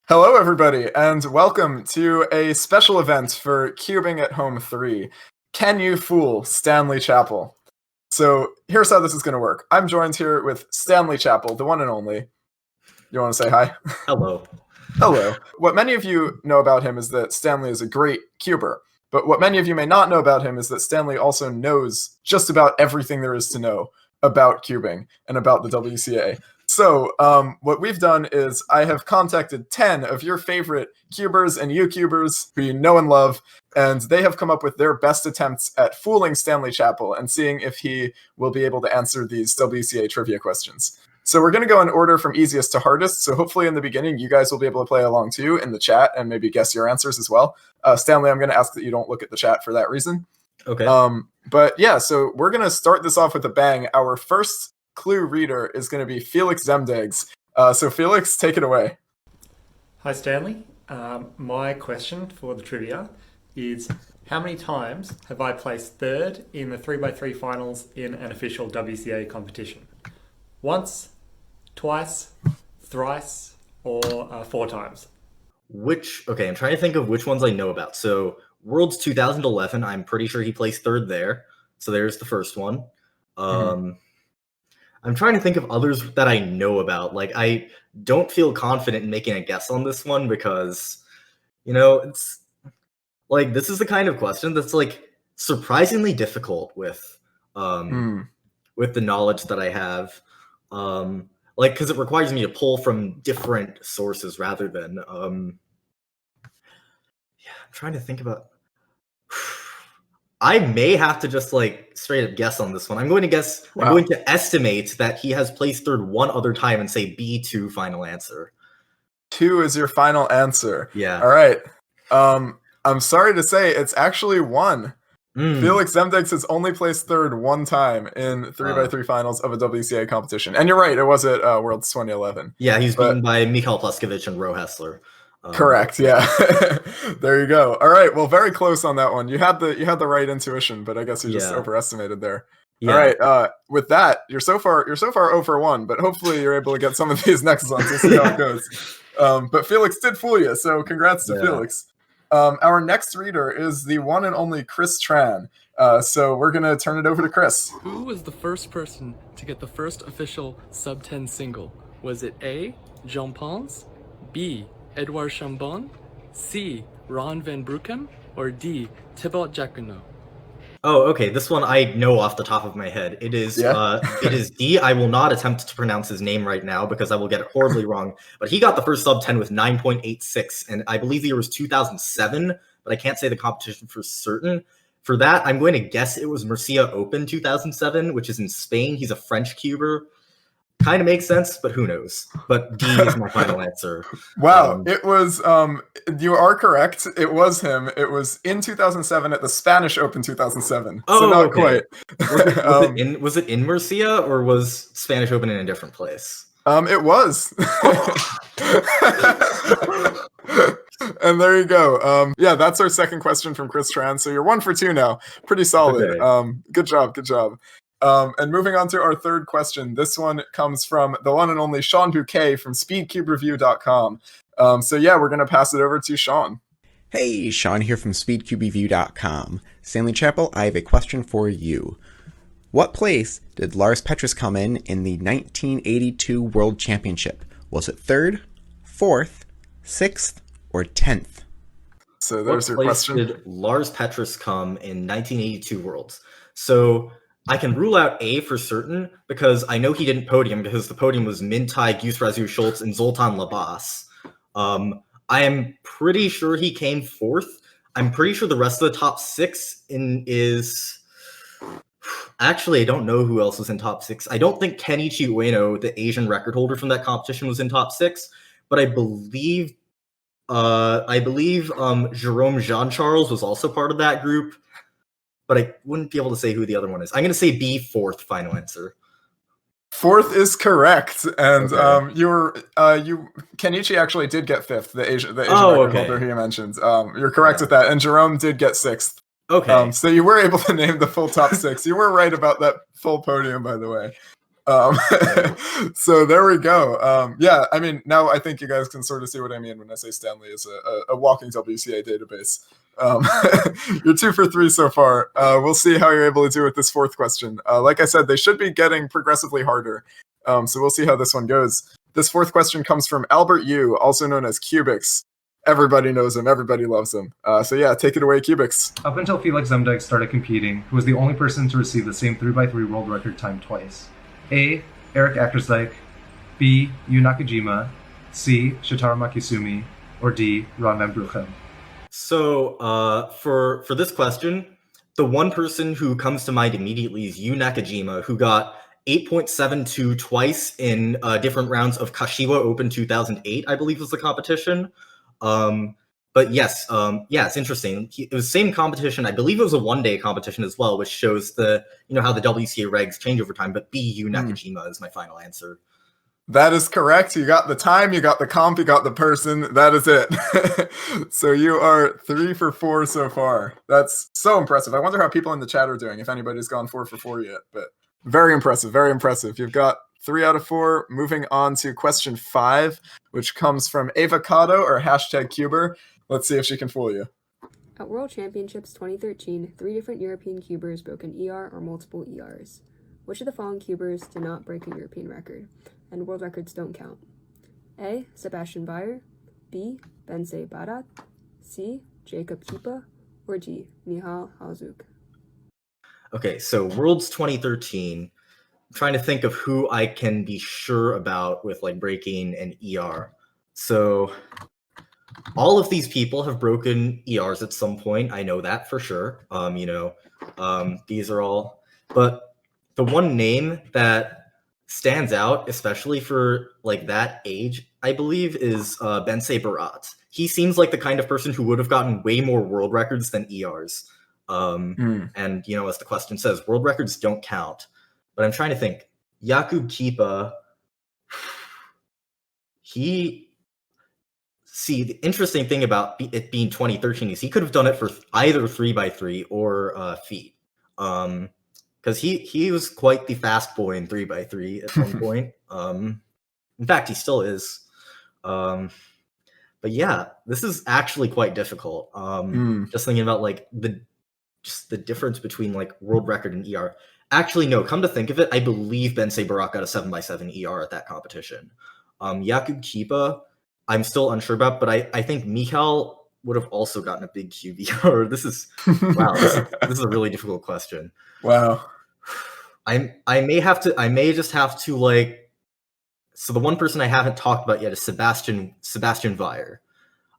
Hello, everybody, and welcome to a special event for Cubing at Home 3. Can you fool Stanley Chapel? So here's how this is going to work. I'm joined here with Stanley Chapel, the one and only. You want to say hi? Hello. Hello. What many of you know about him is that Stanley is a great cuber. But what many of you may not know about him is that Stanley also knows just about everything there is to know about cubing and about the WCA. So what we've done is I have contacted 10 of your favorite cubers and YouTubers who you know and love, and they have come up with their best attempts at fooling Stanley Chapel and seeing if he will be able to answer these WCA trivia questions. So we're going to go in order from easiest to hardest, so hopefully in the beginning you guys will be able to play along too in the chat and maybe guess your answers as well. Stanley, I'm going to ask that you don't look at the chat for that reason. Okay. But yeah, so we're going to start this off with a bang. Our first clue reader is going to be Felix Zemdegs. So Felix, take it away. Hi Stanley. My question for the trivia is, how many times have I placed third in the 3x3 finals in an official WCA competition? Once, twice, thrice, or 4 times? Okay, I'm trying to think of which ones I know about. So Worlds 2011, I'm pretty sure he placed third there. So there's the first one. I'm trying to think of others that I know about. Like, I don't feel confident in making a guess on this one because, it's like, this is the kind of question that's like surprisingly difficult with the knowledge that I have. Because it requires me to pull from different sources rather than, I'm trying to think about. I may have to just straight up guess on this one. I'm going to guess. Wow. I'm going to estimate that he has placed third one other time and say B2 final answer. 2 is your final answer. Yeah. All right. I'm sorry to say it's actually 1. Felix Zemdegs has only placed third one time in 3x3 finals of a WCA competition. And you're right, it was at Worlds 2011. Yeah, he's beaten by Mikhail Pleskovic and Ro Hessler. Correct, yeah. There you go. All right, well, very close on that one. You had the right intuition, but I guess you just overestimated there. Yeah. All right, with that, you're so far 0 for 1, but hopefully you're able to get some of these next ones. We'll see how it goes. But Felix did fool you, so congrats to Felix. Our next reader is the one and only Chris Tran. So we're going to turn it over to Chris. Who was the first person to get the first official sub-10 single? Was it A, Jean Pons, B, Edouard Chambon, C, Ron van Brughem, or D, Thibaut Jacquinot? Oh, okay. This one I know off the top of my head. It is it is D. I will not attempt to pronounce his name right now because I will get it horribly wrong. But he got the first sub 10 with 9.86, and I believe the year was 2007, but I can't say the competition for certain. For that, I'm going to guess it was Murcia Open 2007, which is in Spain. He's a French cuber. Kind of makes sense, but who knows? But D is my final answer. Wow, it was, you are correct. It was him. It was in 2007 at the Spanish Open 2007. So not quite. Was it in Murcia, or was Spanish Open in a different place? It was. And there you go. Yeah, that's our second question from Chris Tran. So you're 1 for 2 now. Pretty solid. Okay. Good job. And moving on to our third question. This one comes from the one and only Shawn Boucke from SpeedCubeReview.com. So yeah, we're going to pass it over to Shawn. Hey, Shawn here from SpeedCubeReview.com. Stanley Chapel, I have a question for you. What place did Lars Petrus come in the 1982 World Championship? Was it 3rd, 4th, 6th, or 10th? So there's your question. What place did Lars Petrus come in 1982 Worlds? So I can rule out A for certain because I know he didn't podium because the podium was Mintai, Gusrazu Schultz, and Zoltan Labas. I am pretty sure he came 4th. I'm pretty sure the rest of the top 6 is... Actually, I don't know who else was in top 6. I don't think Kenichi Ueno, the Asian record holder from that competition, was in top 6, but I believe Jerome Jean-Charles was also part of that group. But I wouldn't be able to say who the other one is. I'm going to say B, 4th final answer. 4th is correct, and Kenichi actually did get 5th. The Asian record holder who you mentioned. You're correct with that, and Jerome did get 6th. Okay. So you were able to name the full top 6. You were right about that full podium, by the way. So there we go. Yeah, I mean, now I think you guys can sort of see what I mean when I say Stanley is a walking WCA database. You're 2 for 3 so far. We'll see how you're able to do with this fourth question. Like I said, they should be getting progressively harder. So we'll see how this one goes. This fourth question comes from Albert Yu, also known as Cubics. Everybody knows him. Everybody loves him. So yeah, take it away, Cubics. Up until Felix Zemdegs started competing, who was the only person to receive the same 3x3 world record time twice. A. Eric Ackersdyke. B. Yu Nakajima. C. Shotaro Makisumi. Or D. Ron van Bruchem. So for this question, the one person who comes to mind immediately is Yu Nakajima, who got 8.72 twice in different rounds of Kashiwa Open 2008, I believe was the competition. But yes, yeah, it's interesting. It was the same competition. I believe it was a one-day competition as well, which shows how the WCA regs change over time. But B. Yu Nakajima is my final answer. That is correct. You got the time, you got the comp, you got the person. That is it. So you are 3 for 4 so far. That's so impressive. I wonder how people in the chat are doing, if anybody's gone 4 for 4 yet. But very impressive, very impressive. You've got 3 out of 4. Moving on to question 5, which comes from Apicado or #Cuber. Let's see if she can fool you. At World Championships 2013, 3 different European cubers broke an ER or multiple ERs. Which of the following cubers did not break a European record? And world records don't count. A. Sebastian Weyer. B. Bensei Barat. C. Jacob Kipa. Or D. Michal Halzuk. Okay, so Worlds 2013. I'm trying to think of who I can be sure about with breaking an ER. So all of these people have broken ERs at some point. I know that for sure. These are all, but the one name that stands out, especially for that age, I believe, is Bensei Barat. He seems like the kind of person who would have gotten way more world records than ERs. And as the question says, world records don't count. But I'm trying to think. Jakub Kipa, the interesting thing about it being 2013 is he could have done it for either 3x3 or feet. Because he was quite the fast boy in 3x3 at one point. In fact, he still is. But yeah, this is actually quite difficult. Just thinking about the difference between world record and ER. Actually, no. Come to think of it, I believe Bensei Barak got a 7x7 ER at that competition. Jakub Kipa, I'm still unsure about, but I think Michal would have also gotten a big QBR. This is wow. This is a really difficult question. Wow. I may just have to so the one person I haven't talked about yet is Sebastian Weyer.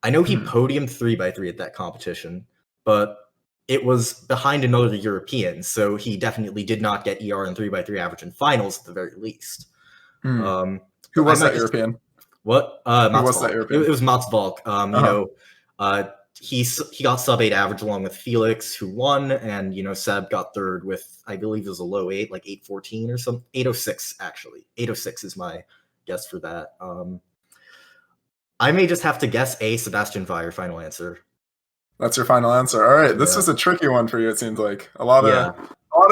I know he podiumed 3x3 at that competition, but it was behind another European, so he definitely did not get ER and 3x3 average in finals at the very least. Who was that European? What? Who was that European? It was Mats Boucke. He got sub 8 average along with Felix, who won, and Seb got third with, I believe it was a low 8, 814 or something. 806 actually. 806 is my guess for that. I may just have to guess A. Sebastian Weyer. Final answer. That's your final answer. All right, this was a tricky one for you. It seems like a lot of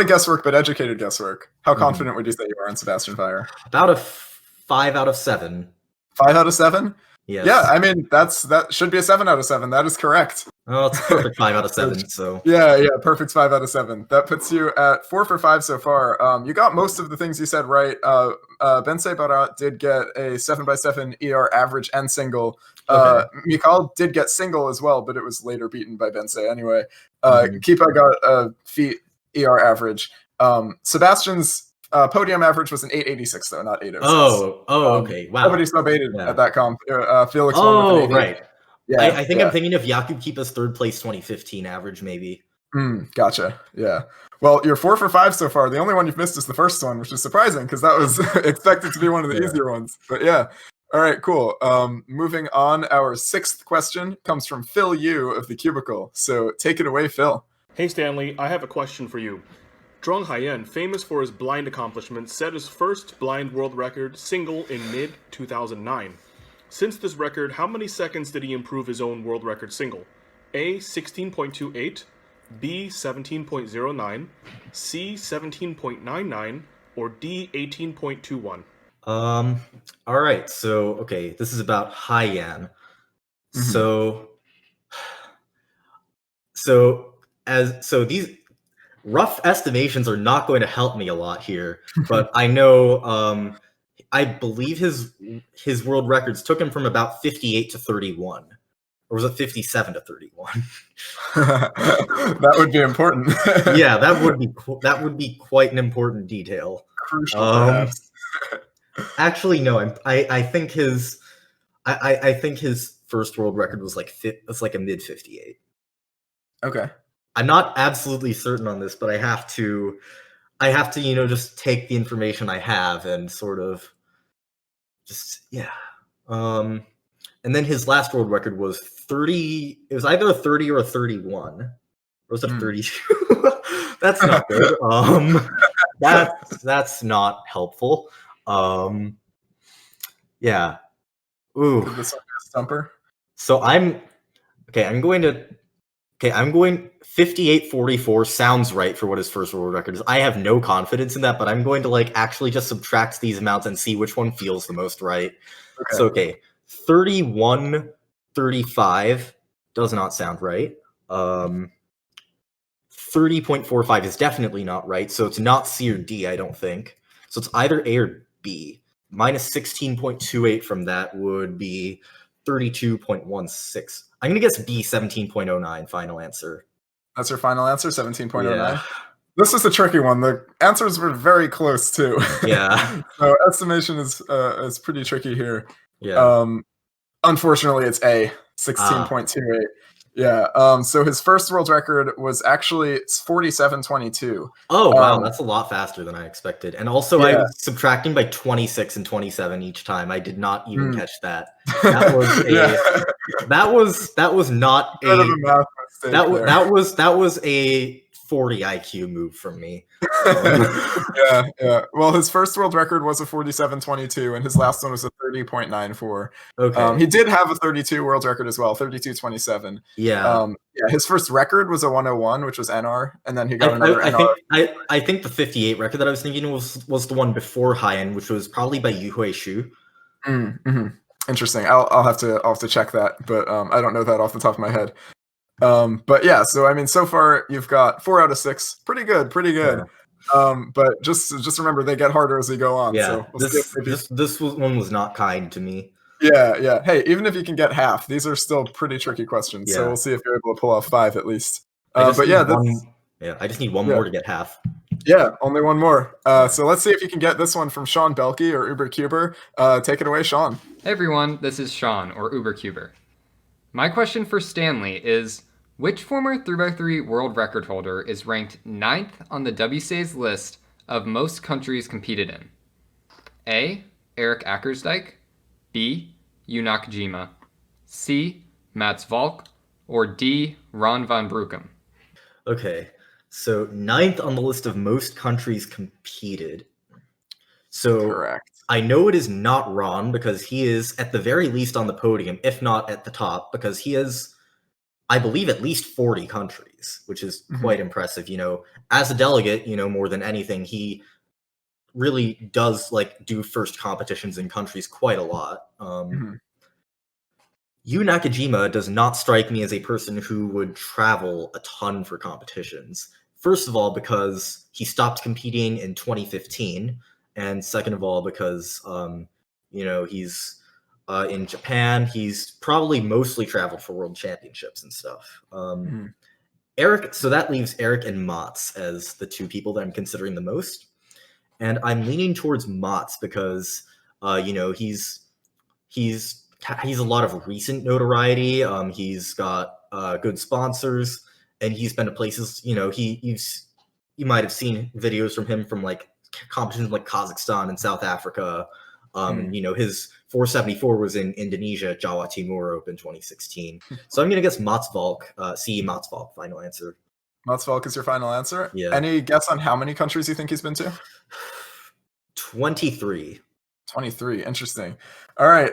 guesswork, but educated guesswork. How confident would you say you are in Sebastian Weyer? About a 5 out of 7. 5 out of 7? Yes. Yeah, I mean that should be a 7 out of 7. That is correct. Oh, it's a perfect 5 out of 7. So yeah, perfect 5 out of 7. That puts you at 4 for 5 so far. You got most of the things you said right. Bensei Barat did get a 7x7 ER average and single. Okay. Michal did get single as well, but it was later beaten by Bensei anyway. Kipa got a feet ER average. Sebastian's podium average was an 886 though, not 806. Okay. Wow. Nobody sub-8'd at that comp. Felix won with an 880. Right. Yeah, I think I'm thinking of Jakub Kipa's third place 2015 average, maybe. Gotcha. Yeah. Well, you're 4 for 5 so far. The only one you've missed is the first one, which is surprising because that was expected to be one of the easier ones. But yeah. All right, cool. Moving on, our 6th question comes from Phil Yu of The Cubicle. So take it away, Phil. Hey, Stanley, I have a question for you. Zhuang Haiyan, famous for his blind accomplishments, set his first blind world record single in mid-2009. Since this record, how many seconds did he improve his own world record single? A. 16.28, B. 17.09, C. 17.99, or D, 18.21? All right. So, okay, this is about Haiyan. Mhm. So these rough estimations are not going to help me a lot here, but I know I believe his world records took him from about 58 to 31. Or was it 57 to 31? That would be important. Yeah, that would be quite an important detail. Crucial, perhaps. Actually, no. I think his I think his first world record was like a mid 58. Okay. I'm not absolutely certain on this, but I have to just take the information I have and sort of just and then his last world record was 30. It was either a 30 or a 31. Or was it a 32? That's not good. That's not helpful. Yeah. Ooh. Could this one be a stumper? So I'm going 58-44 sounds right for what his first world record is. I have no confidence in that, but I'm going to actually just subtract these amounts and see which one feels the most right. Okay. So 31-35 does not sound right. 30.45 is definitely not right, so it's not C or D, I don't think. So it's either A or B. Minus 16.28 from that would be 32.16. I'm going to guess B, 17.09, final answer. That's your final answer, 17.09? Yeah. This is a tricky one. The answers were very close, too. Yeah. So estimation is pretty tricky here. Yeah. Unfortunately, it's A, 16.28. Yeah. So his first world record was actually 47.22. Oh, wow. That's a lot faster than I expected. And also, I was subtracting by 26 and 27 each time. I did not even catch that. That was that was not a math mistake that was a 40 IQ move from me. Yeah. Well, his first world record was a 47.22, and his last one was a 30.94. Okay. He did have a 32 world record as well, 32.27. Yeah. His first record was a 101, which was NR, and then he got another NR. I think the 58 record that I was thinking was the one before Haiyan, which was probably by Yu Shu. Mm-hmm. Interesting. I'll have to check that, but I don't know that off the top of my head. But yeah, so I mean, so far you've got 4 out of 6. Pretty good. Yeah. But just remember, they get harder as we go on. Yeah. So this one was not kind to me. Yeah. Hey, even if you can get half, these are still pretty tricky questions. Yeah. So we'll see if you're able to pull off 5 at least. I just need one more to get half. Yeah, only one more. So let's see if you can get this one from Shawn Boucke or UberCuber. Take it away, Shawn. Hey everyone, this is Shawn or UberCuber. My question for Stanley is, which former 3x3 world record holder is ranked 9th on the WCA's list of most countries competed in? A. Erik Ackersdijk, B. Yu Nakajima, C. Mats Valk, or D. Ron van Bruchem? Okay, so 9th on the list of most countries competed. So correct. I know it is not Ron because he is at the very least on the podium, if not at the top, because he has, I believe, at least 40 countries, which is quite impressive. As a delegate, more than anything, he really does do first competitions in countries quite a lot. Yu Nakajima does not strike me as a person who would travel a ton for competitions. First of all, because he stopped competing in 2015, and second of all, because he's in Japan. He's probably mostly traveled for world championships and stuff. Eric, so that leaves Eric and Mats as the two people that I'm considering the most. And I'm leaning towards Mats because he's a lot of recent notoriety. He's got good sponsors, and he's been to places. You might have seen videos from him from competitions like Kazakhstan and South Africa. His 474 was in Indonesia, Jawa Timur Open 2016. So I'm gonna guess Mats Valk. C. Mats Valk. Final answer. Mats Valk is your final answer. Yeah. Any guess on how many countries you think he's been to? 23. 23. Interesting. All right.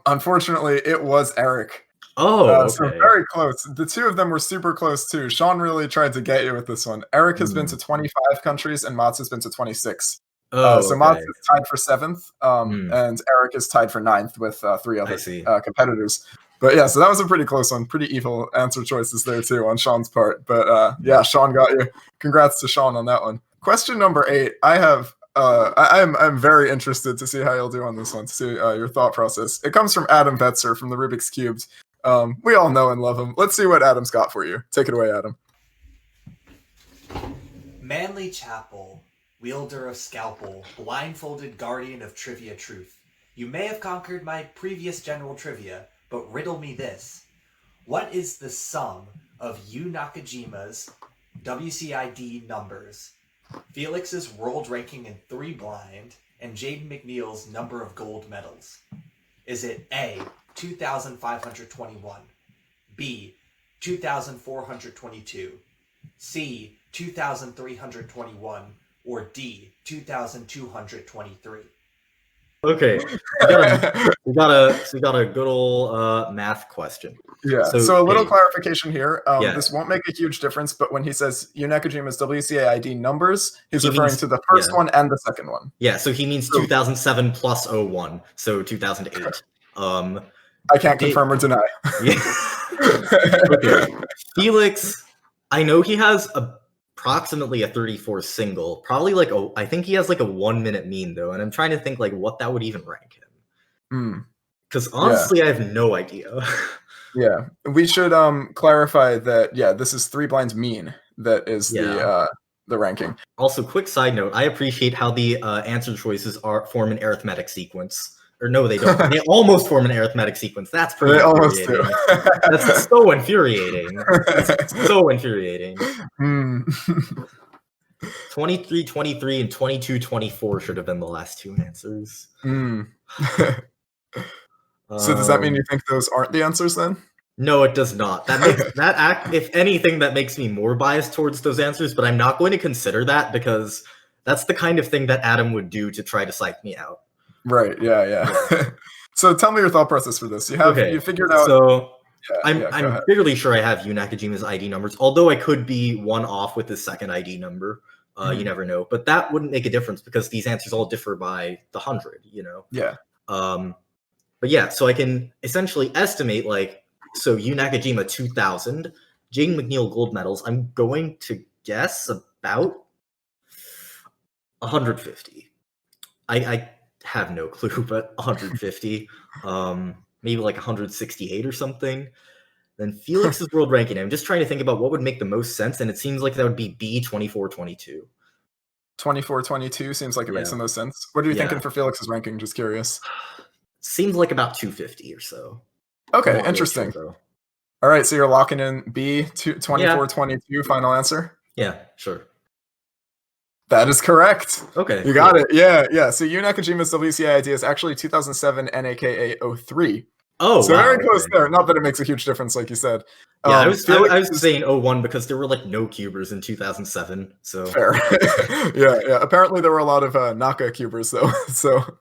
Unfortunately, it was Eric. Oh, okay. So very close. The two of them were super close too. Shawn really tried to get you with this one. Eric has been to 25 countries and Mats has been to 26. So Mats Okay. is tied for 7th, and Eric is tied for 9th with 3 other competitors. But yeah, so that was a pretty close one. Pretty evil answer choices there too on Shawn's part. But yeah, Shawn got you. Congrats to Shawn on that one. Question number 8. I'm very interested to see how you'll do on this one, to see your thought process. It comes from Adam Fetzer from the Rubik's Cubes. We all know and love him. Let's see what Adam's got for you. Take it away, Adam. Manly Chapel, wielder of scalpel, blindfolded guardian of trivia truth. You may have conquered my previous general trivia, but riddle me this. What is the sum of Yu Nakajima's WCID numbers, Felix's world ranking in 3 blind, and Jaden McNeil's number of gold medals? Is it A, 2,521, B, 2,422, C, 2,321, or D, 2,223? Okay, we got a good old math question. Yeah. So a little clarification here. This won't make a huge difference, but when he says Yu Nakajima's WCAID numbers, he's referring to the first one and the second one. Yeah. So he means 2007 plus 01, so 2008. I can't confirm or deny. Okay. Felix, I know he has approximately a 34 single, probably like I think he has like a 1 minute mean though, and I'm trying to think like what that would even rank him. Because honestly, I have no idea. Yeah, we should clarify that. Yeah, this is 3 blinds mean. That is the ranking. Also, quick side note: I appreciate how the answer choices form an arithmetic sequence. Or no, they don't. They almost form an arithmetic sequence. That's pretty infuriating. That's so infuriating. That's so infuriating. 23, 23, and 22, 24 should have been the last 2 answers. So does that mean you think those aren't the answers then? No, it does not. That makes if anything, that makes me more biased towards those answers, but I'm not going to consider that because that's the kind of thing that Adam would do to try to psych me out. Right. Yeah. So tell me your thought process for this. You figured out. So I'm fairly sure I have Yu Nakajima's ID numbers, although I could be one off with the second ID number. You never know, but that wouldn't make a difference because these answers all differ by the 100. Yeah. But yeah, so I can essentially estimate so Yu Nakajima 2000, Jaden McNeil gold medals. I'm going to guess about 150. I have no clue, but 150, maybe like 168 or something. Then Felix's world ranking. I'm just trying to think about what would make the most sense, and it seems like that would be B 2422. 2422 seems like it makes the most sense. What are you thinking for Felix's ranking? Just curious. Seems like about 250 or so. Okay, interesting. All right, so you're locking in B 2422. Final answer. Yeah, sure. That is correct. Okay. You got it. Yeah. So Yu Nakajima's WCA ID is actually 2007 NAKA 03. Oh, so very close there. Not that it makes a huge difference, like you said. Yeah, I was saying 01 because there were no cubers in 2007. So fair. yeah. Apparently there were a lot of Naka cubers though. So,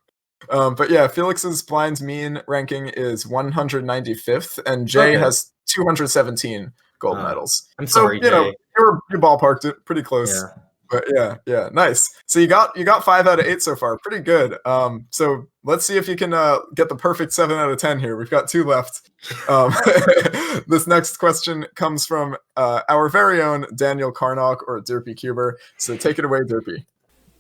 but yeah, Felix's blind mean ranking is 195th, and Jay has 217 gold medals. I'm sorry, so, Jay. You ballparked it pretty close. Yeah. But yeah, nice. So you got 5 out of 8 so far, pretty good. So let's see if you can get the perfect 7 out of 10 here. We've got 2 left. This next question comes from our very own Daniel Karnock, or Derpy Cuber. So take it away, Derpy.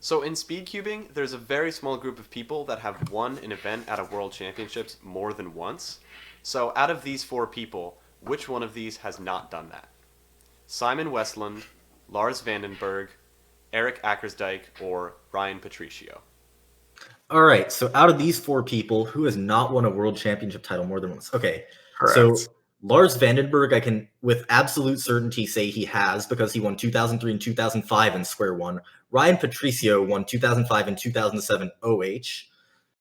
So in speed cubing, there's a very small group of people that have won an event at a World Championships more than once. So out of these 4 people, which one of these has not done that? Simon Westland, Lars Vandenberg, Eric Ackersdyke, or Ryan Patricio? All right, so out of these 4 people, who has not won a world championship title more than once? Okay, correct. So Lars Vandenberg, I can with absolute certainty say he has because he won 2003 and 2005 in Square One. Ryan Patricio won 2005 and 2007 OH.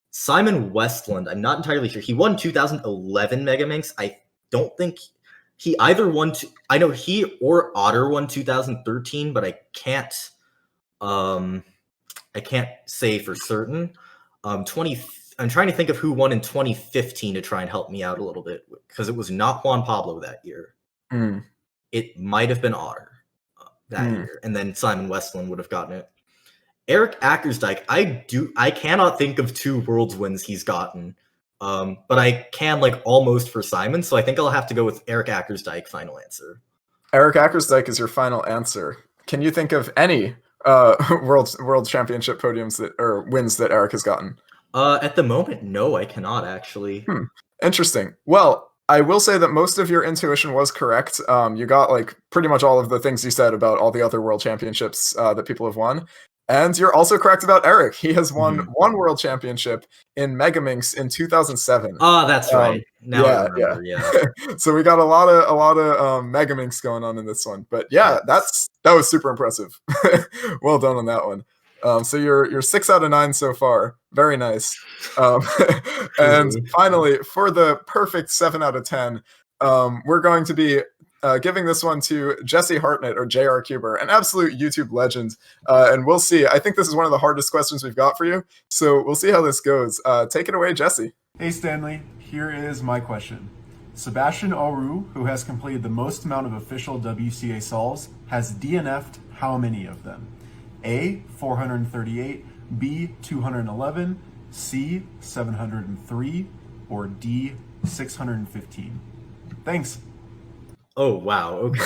Simon Westland, I'm not entirely sure. He won 2011 Megaminx. I don't think he either won. I know he or Otter won 2013, but I can't say for certain. I'm trying to think of who won in 2015 to try and help me out a little bit because it was not Juan Pablo that year. It might have been Otter that year, and then Simon Westland would have gotten it. Eric Ackersdyke, I cannot think of 2 Worlds wins he's gotten. But I can like almost for Simon, so I think I'll have to go with Eric Ackersdyke final answer. Eric Ackersdyke is your final answer. Can you think of any world championship podiums or wins that Eric has gotten? At the moment, no, I cannot actually. Interesting. Well, I will say that most of your intuition was correct. You got like pretty much all of the things you said about all the other world championships that people have won. And you're also correct about Eric. He has won one world championship in Megaminx in 2007. Oh, that's right. Now I remember, yeah. So we got a lot of Megaminx going on in this one. But yeah, that was super impressive. Well done on that one. So you're 6 out of 9 so far. Very nice. And finally, for the perfect 7 out of 10, we're going to be giving this one to Jesse Hartnett, or JR Cuber, an absolute YouTube legend. And we'll see. I think this is one of the hardest questions we've got for you. So we'll see how this goes. Take it away, Jesse. Hey, Stanley. Here is my question. Sebastian Aru, who has completed the most amount of official WCA solves, has DNF'd how many of them? A, 438, B, 211, C, 703, or D, 615? Thanks. Oh, wow. Okay.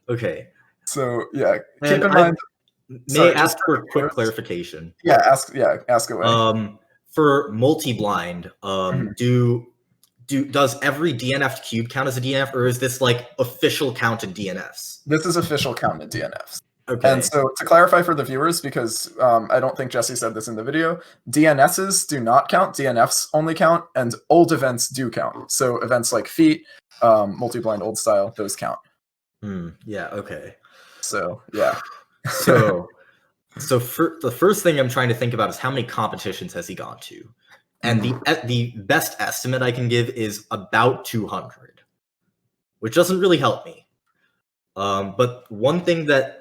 Okay. So, yeah, keep in mind. May I ask for a quick clarification? Yeah, ask away. For multi-blind, does every DNF cube count as a DNF, or is this like official counted DNFs? This is official counted DNFs. Okay. And so to clarify for the viewers, because I don't think Jesse said this in the video, DNSs do not count, DNFs only count, and old events do count. So events like feet, multi-blind old style, those count. Yeah, okay. So, yeah. So for the first thing I'm trying to think about is how many competitions has he gone to? And the best estimate I can give is about 200, which doesn't really help me. But one thing that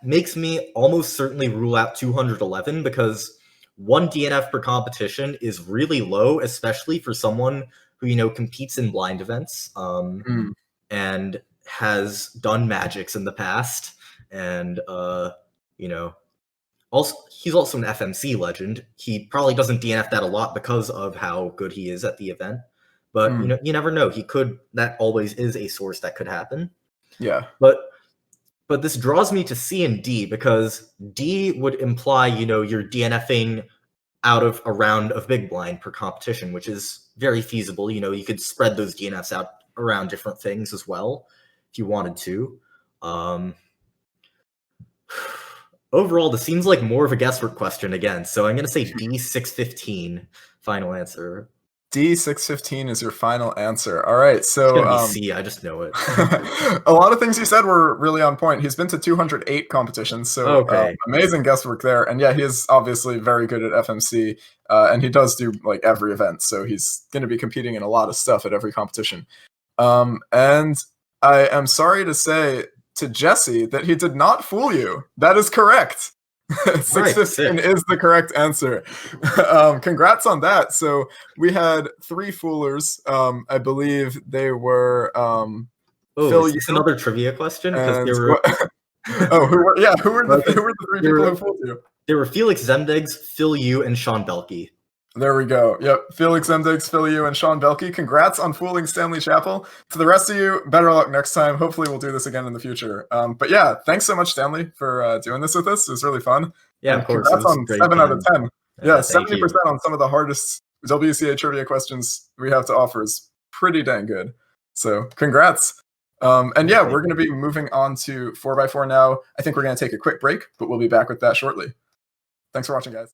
makes me almost certainly rule out 211, because 1 DNF per competition is really low, especially for someone who, competes in blind events and has done magics in the past. And, also, he's also an FMC legend. He probably doesn't DNF that a lot because of how good he is at the event. But, you never know. That always is a source that could happen. Yeah. But this draws me to C and D, because D would imply, you're DNFing out of a round of big blind per competition, which is very feasible. You could spread those DNFs out around different things as well if you wanted to. Overall, this seems like more of a guesswork question again, so I'm going to say D615, final answer. D615 is your final answer. All right, so it's gonna be C, I just know it. A lot of things you said were really on point. He's been to 208 competitions, so amazing guesswork there. And yeah, he is obviously very good at FMC, and he does do like every event, so he's going to be competing in a lot of stuff at every competition. And I am sorry to say to Jesse that he did not fool you. That is correct. 615 is the correct answer. Congrats on that. So we had 3 foolers. I believe they were Phil, is this another trivia question? Because there were who were the 3 people who fooled you? There were Felix, Zemdegs, Phil Yu, and Shawn Boucke. There we go. Yep. Felix, Zemdegs, Phil Yu, and Shawn Boucke. Congrats on fooling Stanley Chappell. To the rest of you, better luck next time. Hopefully we'll do this again in the future. But yeah, thanks so much, Stanley, for doing this with us. It was really fun. Yeah, and of course. Congrats on 7 out of 10. Yeah, 70% you. on some of the hardest WCA trivia questions we have to offer is pretty dang good. So congrats. And yeah, we're going to be moving on to 4x4 now. I think we're going to take a quick break, but we'll be back with that shortly. Thanks for watching, guys.